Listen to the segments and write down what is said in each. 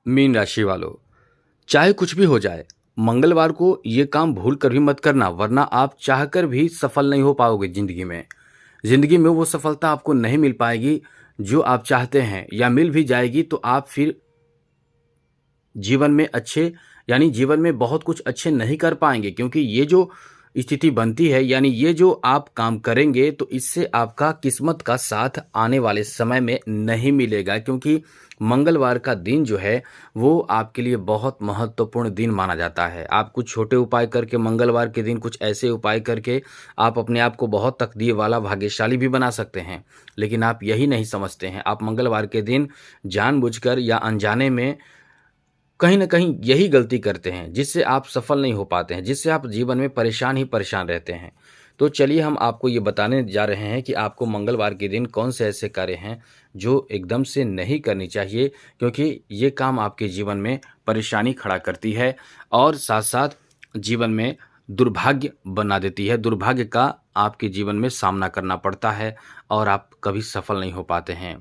Mean राशि वालों, चाहे कुछ भी हो जाए, मंगलवार को ये काम भूल कर भी मत करना, वरना आप चाहकर भी सफल नहीं हो पाओगे ज़िंदगी में। ज़िंदगी में वो सफलता आपको नहीं मिल पाएगी जो आप चाहते हैं, या मिल भी जाएगी तो आप फिर जीवन में अच्छे यानी जीवन में बहुत कुछ अच्छे नहीं कर पाएँगे, क्योंकि ये जो स्थिति बनती है, यानी ये जो आप काम करेंगे तो इससे आपका किस्मत का साथ आने वाले समय में नहीं मिलेगा, क्योंकि मंगलवार का दिन जो है वो आपके लिए बहुत महत्वपूर्ण दिन माना जाता है। आप कुछ छोटे उपाय करके मंगलवार के दिन कुछ ऐसे उपाय करके आप अपने आप को बहुत तकदीर वाला भाग्यशाली भी बना सकते हैं, लेकिन आप यही नहीं समझते हैं। आप मंगलवार के दिन जानबूझकर या अनजाने में कहीं न कहीं यही गलती करते हैं, जिससे आप सफल नहीं हो पाते हैं, जिससे आप जीवन में परेशान ही परेशान रहते हैं। तो चलिए हम आपको ये बताने जा रहे हैं कि आपको मंगलवार के दिन कौन से ऐसे कार्य हैं, जो एकदम से नहीं करनी चाहिए, क्योंकि ये काम आपके जीवन में परेशानी खड़ा करती है और साथ-साथ जीवन में दुर्भाग्य बना देती है। दुर्भाग्य का आपके जीवन में सामना करना पड़ता है और आप कभी सफल नहीं हो पाते हैं।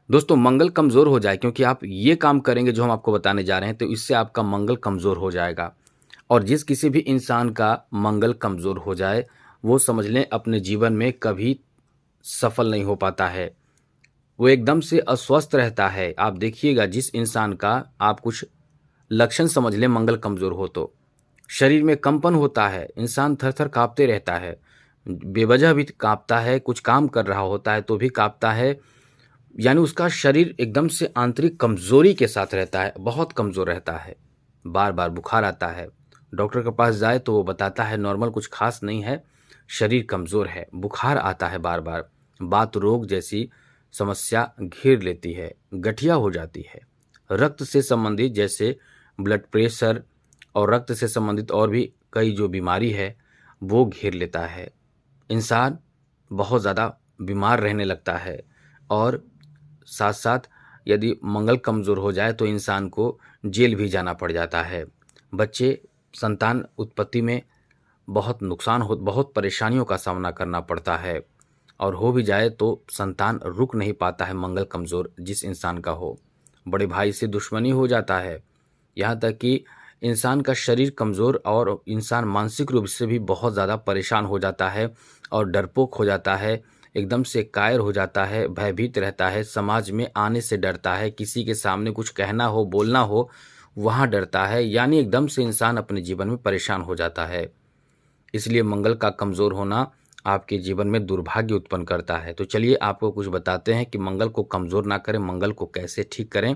दोस्तों, मंगल कमज़ोर हो जाए, क्योंकि आप ये काम करेंगे जो हम आपको बताने जा रहे हैं, तो इससे आपका मंगल कमज़ोर हो जाएगा। और जिस किसी भी इंसान का मंगल कमज़ोर हो जाए, वो समझ लें अपने जीवन में कभी सफल नहीं हो पाता है। वो एकदम से अस्वस्थ रहता है। आप देखिएगा, जिस इंसान का आप कुछ लक्षण समझ लें मंगल कमज़ोर हो तो शरीर में कंपन होता है, इंसान थर-थर काँपते रहता है, बेवजह भी काँपता है, कुछ काम कर रहा होता है तो भी काँपता है, यानी उसका शरीर एकदम से आंतरिक कमज़ोरी के साथ रहता है, बहुत कमज़ोर रहता है। बार-बार बुखार आता है, डॉक्टर के पास जाए तो वो बताता है नॉर्मल, कुछ ख़ास नहीं है, शरीर कमज़ोर है। बुखार आता है बार-बार, बात रोग जैसी समस्या घेर लेती है, गठिया हो जाती है। रक्त से संबंधित जैसे ब्लड प्रेशर और रक्त से संबंधित और भी कई जो बीमारी है, वो घेर लेता है। इंसान बहुत ज़्यादा बीमार रहने लगता है और साथ-साथ यदि मंगल कमज़ोर हो जाए तो इंसान को जेल भी जाना पड़ जाता है। बच्चे संतान उत्पत्ति में बहुत परेशानियों का सामना करना पड़ता है, और हो भी जाए तो संतान रुक नहीं पाता है मंगल कमज़ोर जिस इंसान का हो। बड़े भाई से दुश्मनी हो जाता है, यहाँ तक कि इंसान का शरीर कमज़ोर और इंसान मानसिक रूप से भी बहुत ज़्यादा परेशान हो जाता है और डरपोक हो जाता है, एकदम से कायर हो जाता है, भयभीत रहता है, समाज में आने से डरता है, किसी के सामने कुछ कहना हो, बोलना हो, वहाँ डरता है, यानी एकदम से इंसान अपने जीवन में परेशान हो जाता है। इसलिए मंगल का कमज़ोर होना आपके जीवन में दुर्भाग्य उत्पन्न करता है। तो चलिए आपको कुछ बताते हैं कि मंगल को कमज़ोर ना करें, मंगल को कैसे ठीक करें।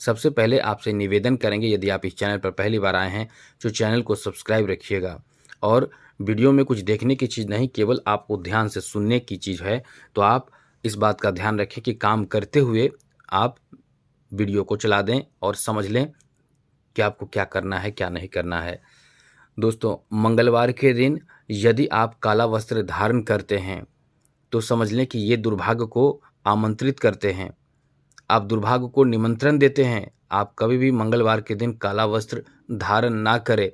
सबसे पहले आपसे निवेदन करेंगे, यदि आप इस चैनल पर पहली बार आए हैं तो चैनल को सब्सक्राइब रखिएगा, और वीडियो में कुछ देखने की चीज़ नहीं, केवल आपको ध्यान से सुनने की चीज़ है। तो आप इस बात का ध्यान रखें कि काम करते हुए आप वीडियो को चला दें और समझ लें कि आपको क्या करना है, क्या नहीं करना है। दोस्तों, मंगलवार के दिन यदि आप काला वस्त्र धारण करते हैं तो समझ लें कि ये दुर्भाग्य को आमंत्रित करते हैं। आप दुर्भाग्य को निमंत्रण देते हैं। आप कभी भी मंगलवार के दिन काला वस्त्र धारण ना करें।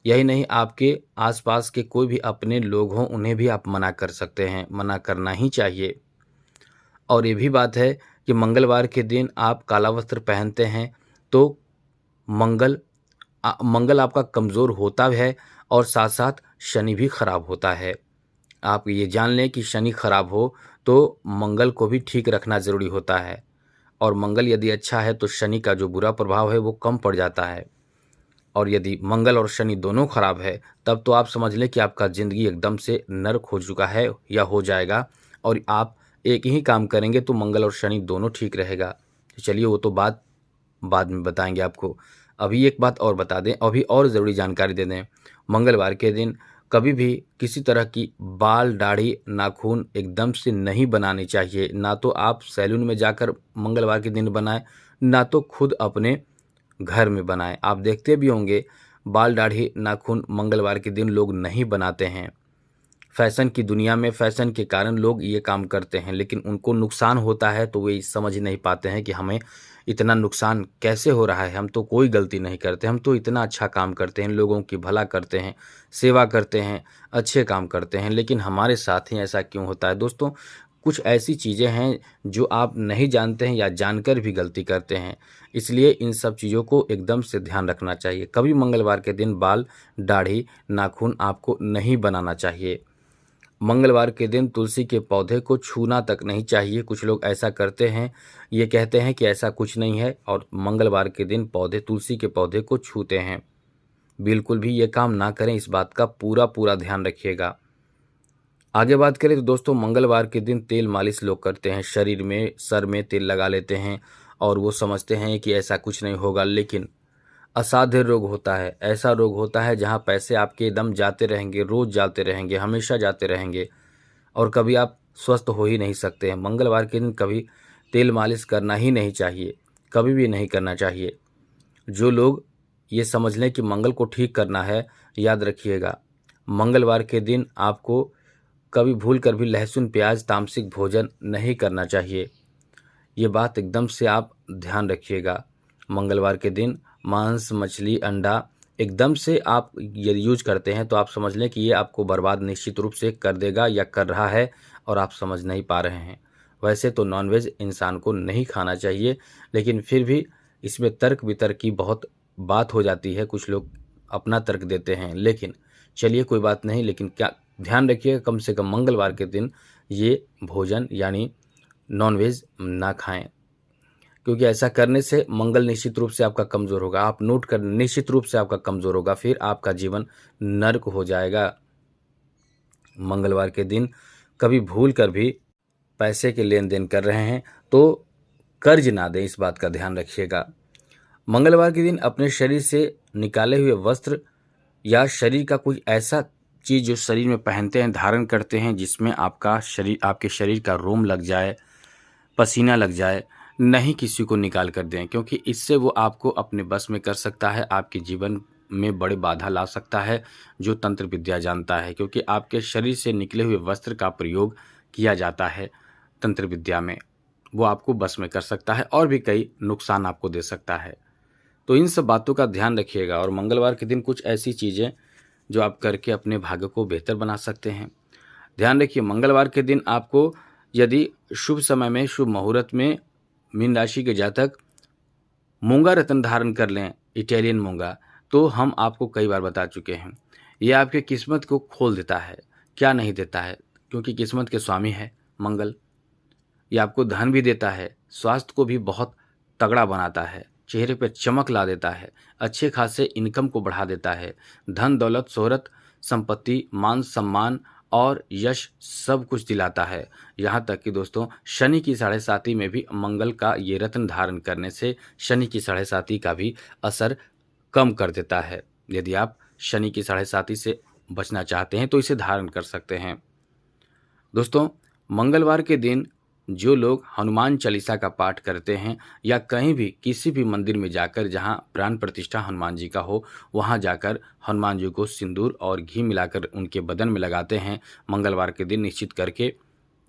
यही नहीं, आपके आसपास के कोई भी अपने लोग हों, उन्हें भी आप मना कर सकते हैं, मना करना ही चाहिए। और ये भी बात है कि मंगलवार के दिन आप काला वस्त्र पहनते हैं तो मंगल आपका कमज़ोर होता है और साथ-साथ शनि भी खराब होता है। आप ये जान लें कि शनि खराब हो तो मंगल को भी ठीक रखना ज़रूरी होता है, और मंगल यदि अच्छा है तो शनि का जो बुरा प्रभाव है वो कम पड़ जाता है। और यदि मंगल और शनि दोनों खराब है, तब तो आप समझ लें कि आपका ज़िंदगी एकदम से नर्क हो चुका है या हो जाएगा, और आप एक ही काम करेंगे तो मंगल और शनि दोनों ठीक रहेगा। तो चलिए वो तो बात बाद में बताएँगे आपको। अभी एक बात और बता दें, अभी और ज़रूरी जानकारी दे दें। मंगलवार के दिन कभी भी किसी तरह की बाल, दाढ़ी, नाखून एकदम से नहीं बनाने चाहिए। ना तो आप सैलून में जाकर मंगलवार के दिन बनाएँ, ना तो खुद अपने घर में बनाएँ। आप देखते भी होंगे, बाल, दाढ़ी, नाखून मंगलवार के दिन लोग नहीं बनाते हैं। फैशन की दुनिया में फैशन के कारण लोग ये काम करते हैं, लेकिन उनको नुकसान होता है तो वे समझ ही नहीं पाते हैं कि हमें इतना नुकसान कैसे हो रहा है। हम तो कोई गलती नहीं करते, हम तो इतना अच्छा काम करते हैं, लोगों की भला करते हैं, सेवा करते हैं, अच्छे काम करते हैं, लेकिन हमारे साथ ही ऐसा क्यों होता है। दोस्तों, कुछ ऐसी चीज़ें हैं जो आप नहीं जानते हैं या जानकर भी गलती करते हैं, इसलिए इन सब चीज़ों को एकदम से ध्यान रखना चाहिए। कभी मंगलवार के दिन बाल, दाढ़ी, नाखून आपको नहीं बनाना चाहिए। मंगलवार के दिन तुलसी के पौधे को छूना तक नहीं चाहिए। कुछ लोग ऐसा करते हैं, ये कहते हैं कि ऐसा कुछ नहीं है और मंगलवार के दिन तुलसी के पौधे को छूते हैं। बिल्कुल भी ये काम ना करें, इस बात का पूरा ध्यान रखिएगा। आगे बात करें तो दोस्तों, मंगलवार के दिन तेल मालिश लोग करते हैं, शरीर में, सर में तेल लगा लेते हैं और वो समझते हैं कि ऐसा कुछ नहीं होगा, लेकिन असाध्य रोग होता है। ऐसा रोग होता है जहां पैसे आपके एकदम जाते रहेंगे, रोज जाते रहेंगे, हमेशा जाते रहेंगे और कभी आप स्वस्थ हो ही नहीं सकते हैं। मंगलवार के दिन कभी तेल मालिश करना ही नहीं चाहिए, कभी भी नहीं करना चाहिए। जो लोग ये समझ लें कि मंगल को ठीक करना है, याद रखिएगा, मंगलवार के दिन आपको कभी भूल कर भी लहसुन, प्याज, तामसिक भोजन नहीं करना चाहिए। ये बात एकदम से आप ध्यान रखिएगा। मंगलवार के दिन मांस, मछली, अंडा एकदम से आप यदि यूज करते हैं तो आप समझ लें कि ये आपको बर्बाद निश्चित रूप से कर देगा या कर रहा है और आप समझ नहीं पा रहे हैं। वैसे तो नॉनवेज इंसान को नहीं खाना चाहिए, लेकिन फिर भी इसमें तर्क वितर्क की बहुत बात हो जाती है। कुछ लोग अपना तर्क देते हैं, लेकिन चलिए कोई बात नहीं। लेकिन क्या ध्यान रखिएगा, कम से कम मंगलवार के दिन ये भोजन यानी नॉनवेज ना खाएं, क्योंकि ऐसा करने से मंगल निश्चित रूप से आपका कमज़ोर होगा। आप नोट कर, निश्चित रूप से आपका कमज़ोर होगा, फिर आपका जीवन नर्क हो जाएगा। मंगलवार के दिन कभी भूल कर भी पैसे के लेन देन कर रहे हैं तो कर्ज ना दें, इस बात का ध्यान रखिएगा। मंगलवार के दिन अपने शरीर से निकाले हुए वस्त्र या शरीर का कोई ऐसा चीज़ जो शरीर में पहनते हैं, धारण करते हैं, जिसमें आपके शरीर का रोम लग जाए, पसीना लग जाए, नहीं किसी को निकाल कर दें, क्योंकि इससे वो आपको अपने बस में कर सकता है, आपके जीवन में बड़े बाधा ला सकता है। जो तंत्र विद्या जानता है, क्योंकि आपके शरीर से निकले हुए वस्त्र का प्रयोग किया जाता है तंत्र विद्या में, वो आपको बस में कर सकता है और भी कई नुकसान आपको दे सकता है। तो इन सब बातों का ध्यान रखिएगा और मंगलवार के दिन कुछ ऐसी चीज़ें जो आप करके अपने भाग्य को बेहतर बना सकते हैं। ध्यान रखिए, मंगलवार के दिन आपको यदि शुभ समय में, शुभ मुहूर्त में मीन राशि के जातक मूंगा रत्न धारण कर लें, इटालियन मूंगा, तो हम आपको कई बार बता चुके हैं, ये आपके किस्मत को खोल देता है। क्या नहीं देता है, क्योंकि किस्मत के स्वामी है मंगल। ये आपको धन भी देता है, स्वास्थ्य को भी बहुत तगड़ा बनाता है, चेहरे पर चमक ला देता है, अच्छे खासे इनकम को बढ़ा देता है, धन, दौलत, शोहरत, संपत्ति, मान सम्मान और यश सब कुछ दिलाता है। यहाँ तक कि दोस्तों, शनि की 7.5 में भी मंगल का ये रत्न धारण करने से शनि की 7.5 का भी असर कम कर देता है। यदि आप शनि की 7.5 से बचना चाहते हैं तो इसे धारण कर सकते हैं। दोस्तों, मंगलवार के दिन जो लोग हनुमान चालीसा का पाठ करते हैं या कहीं भी किसी भी मंदिर में जाकर जहां प्राण प्रतिष्ठा हनुमान जी का हो, वहां जाकर हनुमान जी को सिंदूर और घी मिलाकर उनके बदन में लगाते हैं मंगलवार के दिन निश्चित करके,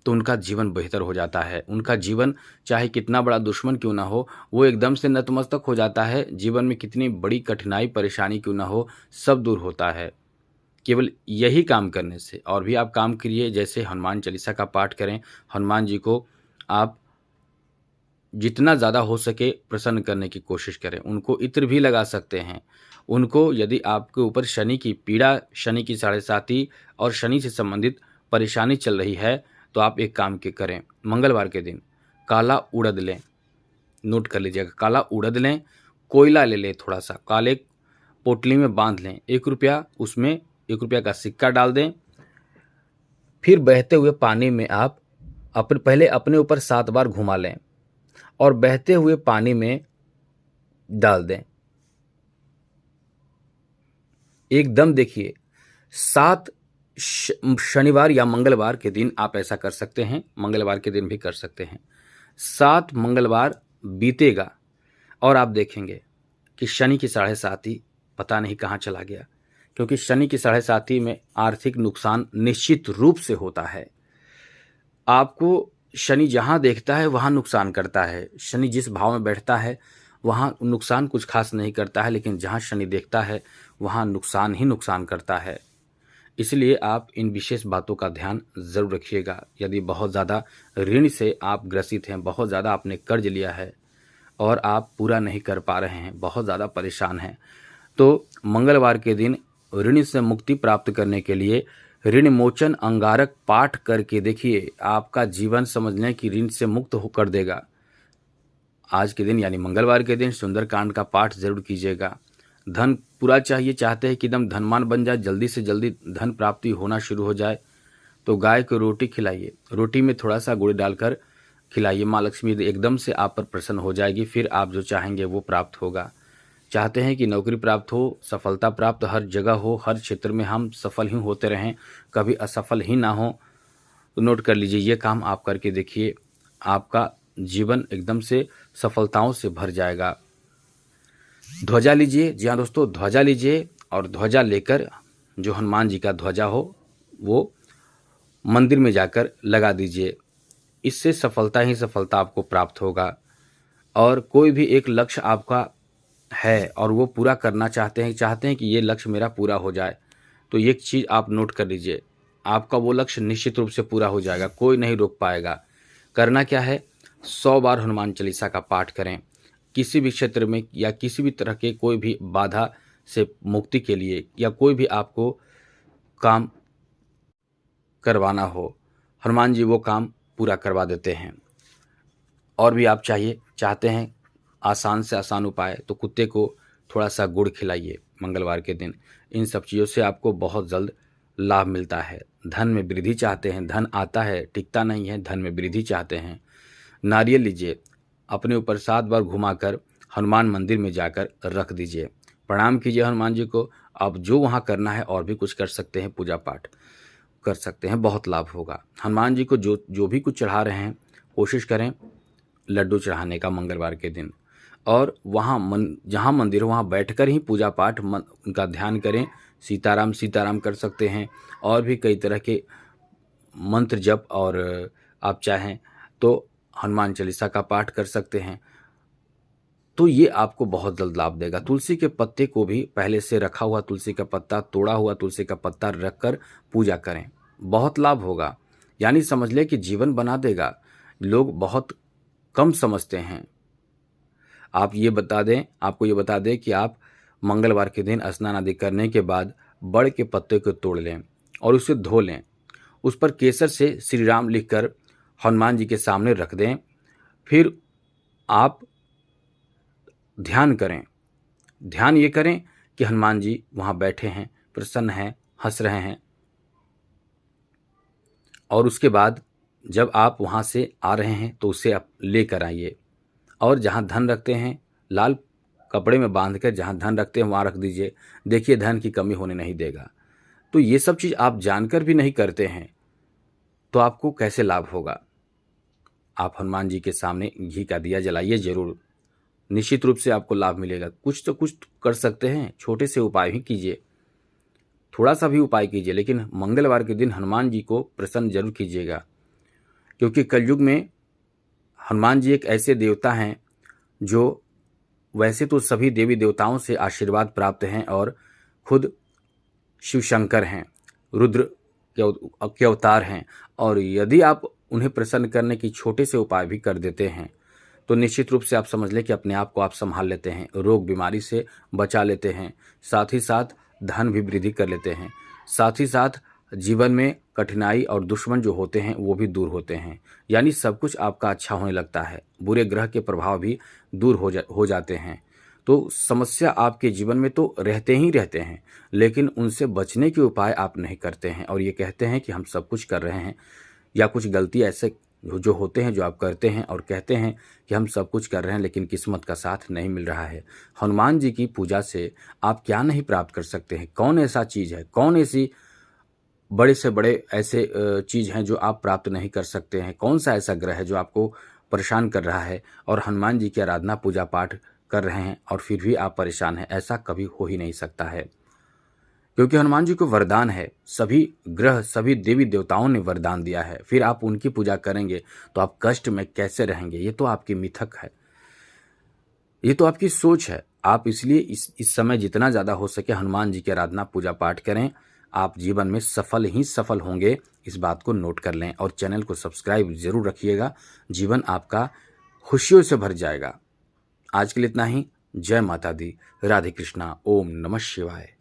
तो उनका जीवन बेहतर हो जाता है। उनका जीवन चाहे कितना बड़ा दुश्मन क्यों ना हो, वो एकदम से नतमस्तक हो जाता है। जीवन में कितनी बड़ी कठिनाई परेशानी क्यों ना हो, सब दूर होता है केवल यही काम करने से। और भी आप काम करिए, जैसे हनुमान चालीसा का पाठ करें, हनुमान जी को आप जितना ज़्यादा हो सके प्रसन्न करने की कोशिश करें। उनको इत्र भी लगा सकते हैं। उनको, यदि आपके ऊपर शनि की पीड़ा, शनि की 7.5 और शनि से संबंधित परेशानी चल रही है, तो आप एक काम के करें, मंगलवार के दिन काला उड़द लें, नोट कर लीजिएगा, काला उड़द लें, कोयला ले लें, थोड़ा सा काले पोटली में बांध लें, 1 रुपया, उसमें 1 रुपया का सिक्का डाल दें। फिर बहते हुए पानी में आप पहले अपने ऊपर 7 बार घुमा लें और बहते हुए पानी में डाल दें। एकदम देखिए, 7 शनिवार या मंगलवार के दिन आप ऐसा कर सकते हैं, मंगलवार के दिन भी कर सकते हैं। 7 मंगलवार बीतेगा और आप देखेंगे कि शनि की 7.5 पता नहीं कहाँ चला गया, क्योंकि शनि की 7.5 में आर्थिक नुकसान निश्चित रूप से होता है। आपको शनि जहाँ देखता है वहाँ नुकसान करता है। शनि जिस भाव में बैठता है वहाँ नुकसान कुछ खास नहीं करता है, लेकिन जहाँ शनि देखता है वहाँ नुकसान ही नुकसान करता है। इसलिए आप इन विशेष बातों का ध्यान ज़रूर रखिएगा। यदि बहुत ज़्यादा ऋण से आप ग्रसित हैं, बहुत ज़्यादा आपने कर्ज लिया है और आप पूरा नहीं कर पा रहे हैं, बहुत ज़्यादा परेशान हैं, तो मंगलवार के दिन ऋण से मुक्ति प्राप्त करने के लिए ऋण मोचन अंगारक पाठ करके देखिए, आपका जीवन समझ लें कि ऋण से मुक्त होकर देगा। आज के दिन यानी मंगलवार के दिन सुंदरकांड का पाठ जरूर कीजिएगा। धन पूरा चाहिए, चाहते हैं कि एकदम धनवान बन जाए, जल्दी से जल्दी धन प्राप्ति होना शुरू हो जाए, तो गाय को रोटी खिलाइए। रोटी में थोड़ा सा गुड़ डालकर खिलाइए। माँ लक्ष्मी एकदम से आप पर प्रसन्न हो जाएगी, फिर आप जो चाहेंगे वो प्राप्त होगा। चाहते हैं कि नौकरी प्राप्त हो, सफलता प्राप्त हर जगह हो, हर क्षेत्र में हम सफल ही होते रहें, कभी असफल ही ना हो, तो नोट कर लीजिए, ये काम आप करके देखिए, आपका जीवन एकदम से सफलताओं से भर जाएगा। ध्वजा लीजिए, जी हाँ दोस्तों, ध्वजा लीजिए और ध्वजा लेकर जो हनुमान जी का ध्वजा हो वो मंदिर में जाकर लगा दीजिए। इससे सफलता ही सफलता आपको प्राप्त होगा। और कोई भी एक लक्ष्य आपका है और वो पूरा करना चाहते हैं कि ये लक्ष्य मेरा पूरा हो जाए, तो एक चीज़ आप नोट कर लीजिए, आपका वो लक्ष्य निश्चित रूप से पूरा हो जाएगा, कोई नहीं रोक पाएगा। करना क्या है, 100 बार हनुमान चालीसा का पाठ करें। किसी भी क्षेत्र में या किसी भी तरह के कोई भी बाधा से मुक्ति के लिए या कोई भी आपको काम करवाना हो, हनुमान जी वो काम पूरा करवा देते हैं। और भी आप चाहते हैं आसान से आसान उपाय, तो कुत्ते को थोड़ा सा गुड़ खिलाइए मंगलवार के दिन। इन सब चीज़ों से आपको बहुत जल्द लाभ मिलता है। धन में वृद्धि चाहते हैं, धन आता है टिकता नहीं है, धन में वृद्धि चाहते हैं, नारियल लीजिए, अपने ऊपर 7 बार घुमाकर हनुमान मंदिर में जाकर रख दीजिए, प्रणाम कीजिए हनुमान जी को। आप जो वहाँ करना है और भी कुछ कर सकते हैं, पूजा पाठ कर सकते हैं, बहुत लाभ होगा। हनुमान जी को जो भी कुछ चढ़ा रहे हैं, कोशिश करें लड्डू चढ़ाने का मंगलवार के दिन। और वहाँ जहाँ मंदिर हो वहाँ बैठकर ही पूजा पाठ उनका ध्यान करें। सीताराम सीताराम कर सकते हैं, और भी कई तरह के मंत्र जप, और आप चाहें तो हनुमान चालीसा का पाठ कर सकते हैं। तो ये आपको बहुत जल्द लाभ देगा। तुलसी के पत्ते को भी पहले से रखा हुआ तुलसी का पत्ता, तोड़ा हुआ तुलसी का पत्ता रखकर पूजा करें, बहुत लाभ होगा। यानी समझ ले कि जीवन बना देगा। लोग बहुत कम समझते हैं। आपको ये बता दें कि आप मंगलवार के दिन स्नान आदि करने के बाद बड़ के पत्ते को तोड़ लें और उसे धो लें। उस पर केसर से श्री राम लिखकर हनुमान जी के सामने रख दें। फिर आप ध्यान करें। ध्यान ये करें कि हनुमान जी वहाँ बैठे हैं, प्रसन्न हैं, हंस रहे हैं। और उसके बाद जब आप वहाँ से आ रहे हैं तो उसे आप लेकर आइए, और जहाँ धन रखते हैं लाल कपड़े में बांधकर जहाँ धन रखते हैं वहाँ रख दीजिए। देखिए धन की कमी होने नहीं देगा। तो ये सब चीज़ आप जानकर भी नहीं करते हैं तो आपको कैसे लाभ होगा। आप हनुमान जी के सामने घी का दिया जलाइए जरूर, निश्चित रूप से आपको लाभ मिलेगा। कुछ तो कुछ कर सकते हैं, छोटे से उपाय ही कीजिए, थोड़ा सा भी उपाय कीजिए, लेकिन मंगलवार के दिन हनुमान जी को प्रसन्न जरूर कीजिएगा। क्योंकि कलयुग में हनुमान जी एक ऐसे देवता हैं जो वैसे तो सभी देवी देवताओं से आशीर्वाद प्राप्त हैं और खुद शिव शंकर हैं, रुद्र के अवतार हैं। और यदि आप उन्हें प्रसन्न करने की छोटे से उपाय भी कर देते हैं तो निश्चित रूप से आप समझ लें कि अपने आप को आप संभाल लेते हैं, रोग बीमारी से बचा लेते हैं, साथ ही साथ धन भी वृद्धि कर लेते हैं, साथ ही साथ जीवन में कठिनाई और दुश्मन जो होते हैं वो भी दूर होते हैं। यानी सब कुछ आपका अच्छा होने लगता है, बुरे ग्रह के प्रभाव भी दूर हो जाते हैं। तो समस्या आपके जीवन में तो रहते ही रहते हैं, लेकिन उनसे बचने के उपाय आप नहीं करते हैं और ये कहते हैं कि हम सब कुछ कर रहे हैं, या कुछ गलती ऐसे जो होते हैं जो आप करते हैं और कहते हैं कि हम सब कुछ कर रहे हैं, लेकिन किस्मत का साथ नहीं मिल रहा है। हनुमान जी की पूजा से आप क्या नहीं प्राप्त कर सकते हैं। कौन ऐसा चीज़ है, कौन ऐसी बड़े से बड़े ऐसे चीज़ हैं जो आप प्राप्त नहीं कर सकते हैं। कौन सा ऐसा ग्रह है जो आपको परेशान कर रहा है और हनुमान जी की आराधना पूजा पाठ कर रहे हैं और फिर भी आप परेशान हैं। ऐसा कभी हो ही नहीं सकता है, क्योंकि हनुमान जी को वरदान है, सभी ग्रह सभी देवी देवताओं ने वरदान दिया है। फिर आप उनकी पूजा करेंगे तो आप कष्ट में कैसे रहेंगे। ये तो आपकी मिथक है, ये तो आपकी सोच है। आप इसलिए इस समय जितना ज़्यादा हो सके हनुमान जी की आराधना पूजा पाठ करें। आप जीवन में सफल ही सफल होंगे। इस बात को नोट कर लें और चैनल को सब्सक्राइब जरूर रखिएगा। जीवन आपका खुशियों से भर जाएगा। आज के लिए इतना ही। जय माता दी। राधे कृष्णा। ओम नमः शिवाय।